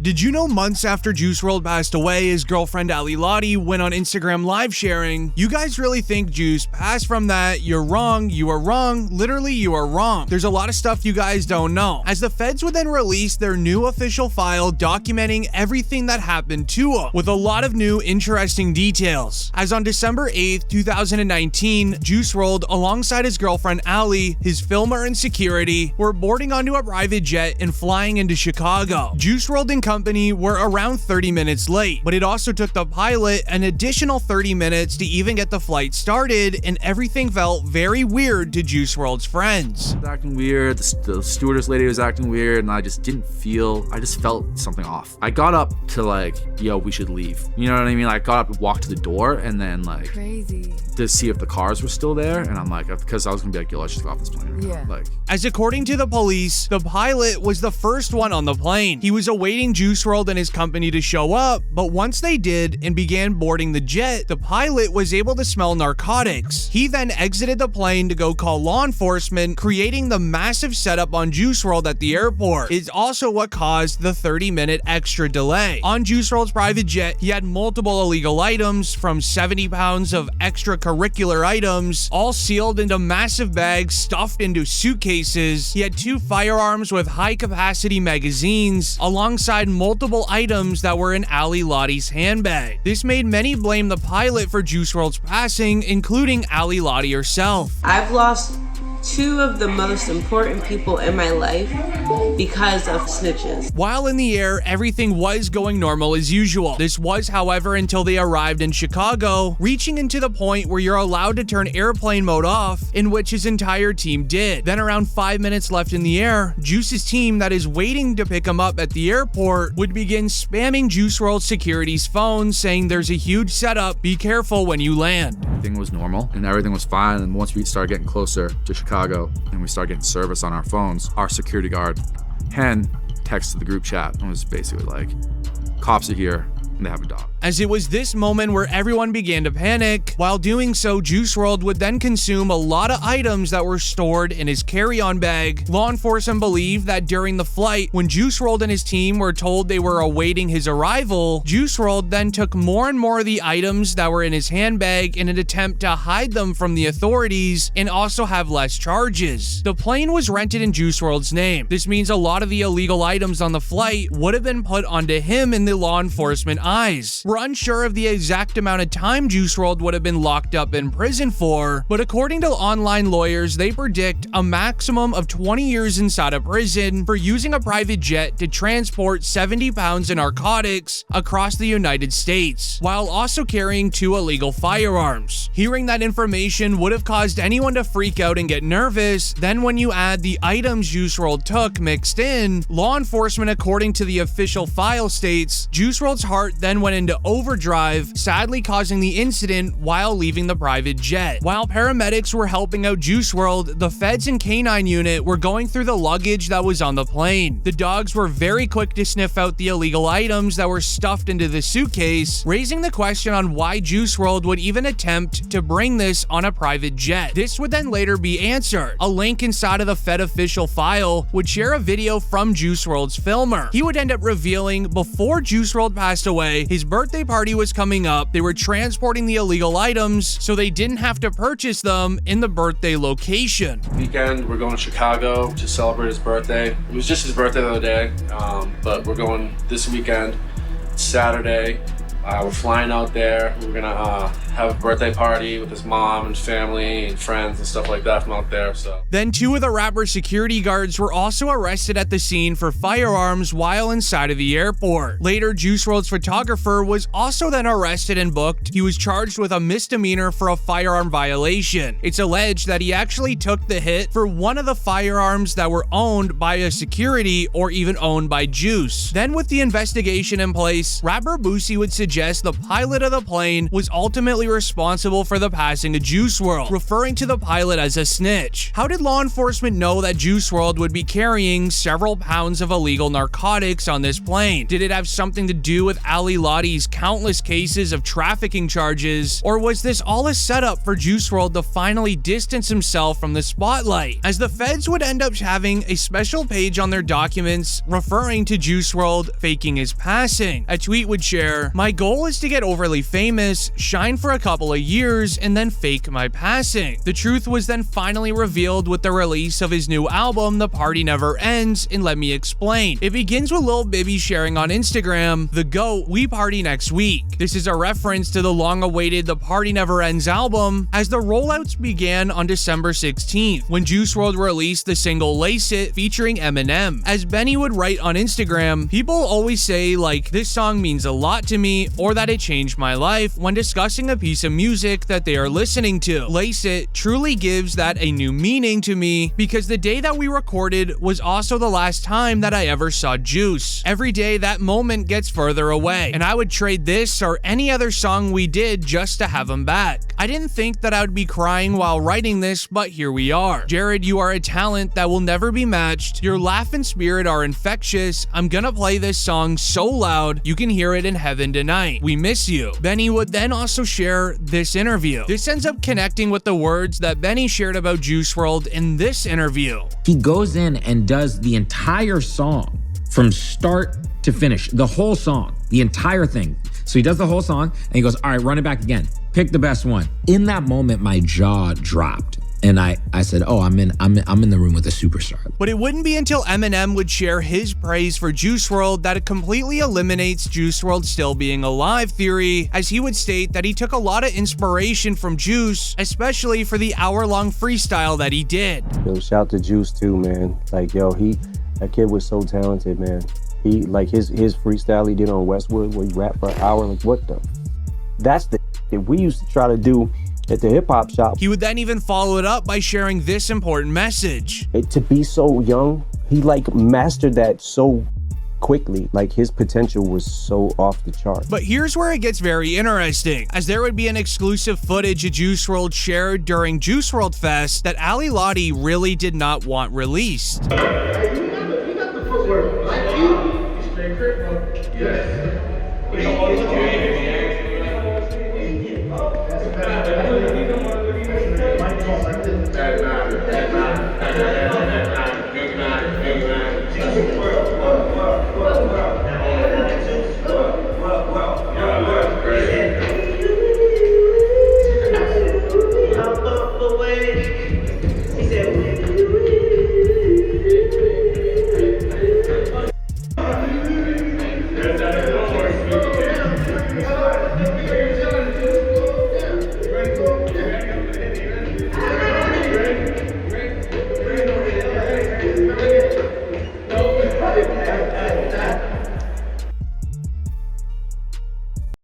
Did you know months after Juice WRLD passed away, his girlfriend Ally Lotti went on Instagram live sharing, "You guys really think Juice passed from that? You're wrong, you are wrong, literally you are wrong. There's a lot of stuff you guys don't know." As the feds would then release their new official file documenting everything that happened to him, with a lot of new interesting details. As on December 8th, 2019, Juice WRLD alongside his girlfriend Ally, his filmer and security, were boarding onto a private jet and flying into Chicago. Juice WRLD and company were around 30 minutes late, but it also took the pilot an additional 30 minutes to even get the flight started, and everything felt very weird to Juice WRLD's friends. It was acting weird, the stewardess lady was acting weird, and I just felt something off. I got up to like, yo, we should leave. You know what I mean? I got up and walked to the door and then like, crazy, to see if the cars were still there, and I'm like, because I was gonna be like, yo, let's just go off this plane right now. Like, as according to the police, the pilot was the first one on the plane. He was awaiting Juice WRLD and his company to show up, but once they did and began boarding the jet, the pilot was able to smell narcotics. He then exited the plane to go call law enforcement, creating the massive setup on Juice WRLD at the airport. It's also what caused the 30-minute extra delay. On Juice WRLD's private jet, he had multiple illegal items, from 70 pounds of extracurricular items, all sealed into massive bags stuffed into suitcases. He had 2 firearms with high-capacity magazines, alongside multiple items that were in Ally Lotti's handbag. This made many blame the pilot for Juice WRLD's passing, including Ally Lotti herself. I've lost 2 of the most important people in my life because of snitches. While in the air, everything was going normal as usual. This was, however, until they arrived in Chicago, reaching into the point where you're allowed to turn airplane mode off, in which his entire team did. Then around 5 minutes left in the air, Juice's team that is waiting to pick him up at the airport would begin spamming Juice WRLD security's phone, saying there's a huge setup, be careful when you land. everything was normal and everything was fine. And once we started getting closer to Chicago and we started getting service on our phones, our security guard, Hen, texted the group chat and was basically like, cops are here and they have a dog. As it was this moment where everyone began to panic. While doing so, Juice WRLD would then consume a lot of items that were stored in his carry-on bag. Law enforcement believe that during the flight, when Juice WRLD and his team were told they were awaiting his arrival, Juice WRLD then took more and more of the items that were in his handbag in an attempt to hide them from the authorities and also have less charges. The plane was rented in Juice WRLD's name. This means a lot of the illegal items on the flight would have been put onto him in the law enforcement eyes. We're unsure of the exact amount of time Juice WRLD would have been locked up in prison for, but according to online lawyers, they predict a maximum of 20 years inside a prison for using a private jet to transport 70 pounds of narcotics across the United States, while also carrying 2 illegal firearms. Hearing that information would have caused anyone to freak out and get nervous. Then when you add the items Juice WRLD took mixed in, law enforcement, according to the official file, states Juice WRLD's heart then went into overdrive, sadly causing the incident while leaving the private jet. While paramedics were helping out Juice WRLD, the feds and K9 unit were going through the luggage that was on the plane. The dogs were very quick to sniff out the illegal items that were stuffed into the suitcase, raising the question on why Juice WRLD would even attempt to bring this on a private jet. This would then later be answered. A link inside of the Fed official file would share a video from Juice WRLD's filmer. He would end up revealing before Juice WRLD passed away, his birthday party was coming up. They were transporting the illegal items so they didn't have to purchase them in the birthday location. Weekend, we're going to Chicago to celebrate his birthday. It was just his birthday the other day, but we're going this weekend, Saturday. We're flying out there. We're gonna have a birthday party with his mom and family and friends and stuff like that from out there. So then 2 of the rapper's security guards were also arrested at the scene for firearms while inside of the airport. Later, Juice WRLD's photographer was also then arrested and booked. He was charged with a misdemeanor for a firearm violation. It's alleged that he actually took the hit for one of the firearms that were owned by a security or even owned by Juice. Then with the investigation in place, rapper Boosie would suggest the pilot of the plane was ultimately possibly responsible for the passing of Juice WRLD, referring to the pilot as a snitch. How did law enforcement know that Juice WRLD would be carrying several pounds of illegal narcotics on this plane? Did it have something to do with Ally Lotti's countless cases of trafficking charges, or was this all a setup for Juice WRLD to finally distance himself from the spotlight, as the feds would end up having a special page on their documents referring to Juice WRLD faking his passing? A tweet would share, "My goal is to get overly famous, shine for a couple of years, and then fake my passing." The truth was then finally revealed with the release of his new album, The Party Never Ends, and let me explain. It begins with Lil Bibby sharing on Instagram, "The GOAT, we party next week." This is a reference to the long-awaited The Party Never Ends album, as the rollouts began on December 16th, when Juice WRLD released the single Lace It featuring Eminem. As Benny would write on Instagram, "People always say like this song means a lot to me or that it changed my life when discussing a piece of music that they are listening to. Lace It truly gives that a new meaning to me because the day that we recorded was also the last time that I ever saw Juice. Every day that moment gets further away, and I would trade this or any other song we did just to have him back. I didn't think that I would be crying while writing this, but here we are. Jared, you are a talent that will never be matched. Your laugh and spirit are infectious. I'm gonna play this song so loud you can hear it in heaven tonight. We miss you." Benny would then also share this interview. This ends up connecting with the words that Benny shared about Juice WRLD in this interview. He goes in and does the entire song from start to finish, the whole song, the entire thing. So he does the whole song and he goes, "All right, run it back again. Pick the best one." In that moment, my jaw dropped. And I said, "Oh, I'm in the room with a superstar." But it wouldn't be until Eminem would share his praise for Juice WRLD that it completely eliminates Juice WRLD still being alive theory, as he would state that he took a lot of inspiration from Juice, especially for the hour-long freestyle that he did. Yo, shout to Juice too, man. Like, yo, that kid was so talented, man. He, like, his freestyle he did on Westwood where he rapped for an hour, like, what the? That's the that we used to try to do at the hip-hop shop. He would then even follow it up by sharing this important message. To be so young, he like mastered that so quickly. Like his potential was so off the chart. But here's where it gets very interesting, as there would be an exclusive footage of Juice WRLD shared during Juice WRLD Fest that Ally Lotti really did not want released. You got the footwork. Like you. Straight grip, bro. Yes.